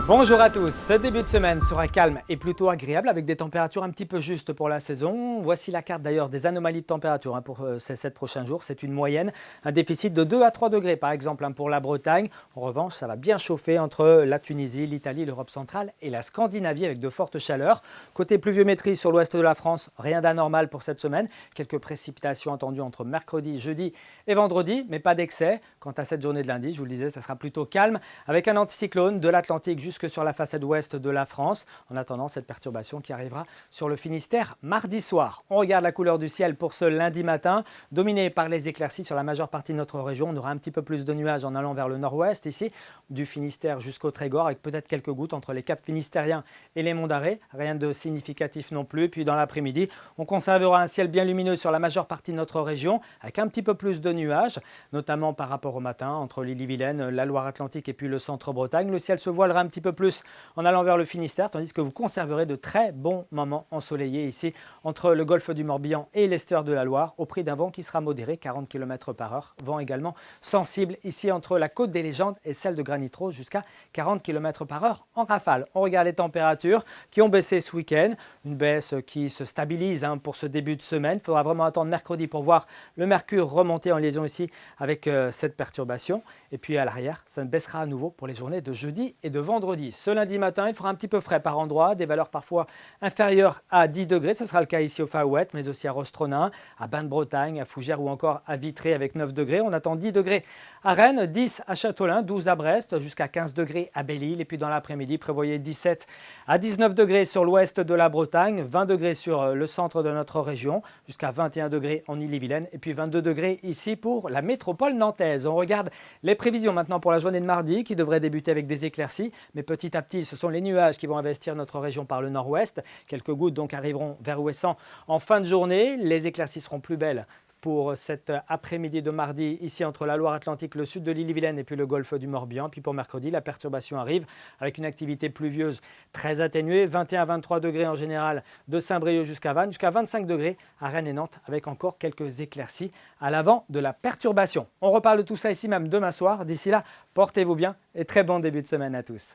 Bonjour à tous, ce début de semaine sera calme et plutôt agréable avec des températures un petit peu justes pour la saison. Voici la carte d'ailleurs des anomalies de température pour ces 7 prochains jours. C'est une moyenne, un déficit de 2 à 3 degrés par exemple pour la Bretagne. En revanche, ça va bien chauffer entre la Tunisie, l'Italie, l'Europe centrale et la Scandinavie avec de fortes chaleurs. Côté pluviométrie sur l'ouest de la France, rien d'anormal pour cette semaine. Quelques précipitations attendues entre mercredi, jeudi et vendredi, mais pas d'excès. Quant à cette journée de lundi, je vous le disais, ça sera plutôt calme avec un anticyclone de l'Atlantique jusque sur la façade ouest de la France. En attendant cette perturbation qui arrivera sur le Finistère mardi soir. On regarde la couleur du ciel pour ce lundi matin, dominé par les éclaircies sur la majeure partie de notre région. On aura un petit peu plus de nuages en allant vers le nord-ouest ici, du Finistère jusqu'au Trégor, avec peut-être quelques gouttes entre les caps finistériens et les monts d'Arrée. Rien de significatif non plus. Puis dans l'après-midi, on conservera un ciel bien lumineux sur la majeure partie de notre région, avec un petit peu plus de nuages, notamment par rapport au matin, entre l'Ille-et-Vilaine, la Loire-Atlantique et puis le centre-Bretagne. Le ciel se voilera un petit peu plus en allant vers le Finistère, tandis que vous conserverez de très bons moments ensoleillés ici entre le golfe du Morbihan et l'estuaire de la Loire, au prix d'un vent qui sera modéré, 40 km par heure. Vent également sensible ici entre la côte des Légendes et celle de Granit-Rose, jusqu'à 40 km par heure en rafale. On regarde les températures qui ont baissé ce week-end, une baisse qui se stabilise pour ce début de semaine. Il faudra vraiment attendre mercredi pour voir le mercure remonter en liaison ici avec cette perturbation. Et puis à l'arrière, ça baissera à nouveau pour les journées de jeudi et de vendredi. Ce lundi matin, il fera un petit peu frais par endroit, des valeurs parfois inférieures à 10 degrés. Ce sera le cas ici au Faouët, mais aussi à Rostronin, à Bain-de-Bretagne, à Fougères ou encore à Vitré avec 9 degrés. On attend 10 degrés à Rennes, 10 à Châteaulin, 12 à Brest, jusqu'à 15 degrés à Belle-Île. Et puis dans l'après-midi, prévoyez 17 à 19 degrés sur l'ouest de la Bretagne, 20 degrés sur le centre de notre région, jusqu'à 21 degrés en Ille-et-Vilaine et puis 22 degrés ici pour la métropole nantaise. On regarde les prévisions maintenant pour la journée de mardi qui devrait débuter avec des éclaircies, mais petit à petit, ce sont les nuages qui vont investir notre région par le nord-ouest. Quelques gouttes donc arriveront vers Ouessant en fin de journée. Les éclaircies seront plus belles pour cet après-midi de mardi, ici entre la Loire-Atlantique, le sud de l'Ille-et-Vilaine et puis le golfe du Morbihan. Puis pour mercredi, la perturbation arrive avec une activité pluvieuse très atténuée, 21 à 23 degrés en général de Saint-Brieuc jusqu'à Vannes, jusqu'à 25 degrés à Rennes et Nantes, avec encore quelques éclaircies à l'avant de la perturbation. On reparle de tout ça ici même demain soir. D'ici là, portez-vous bien et très bon début de semaine à tous.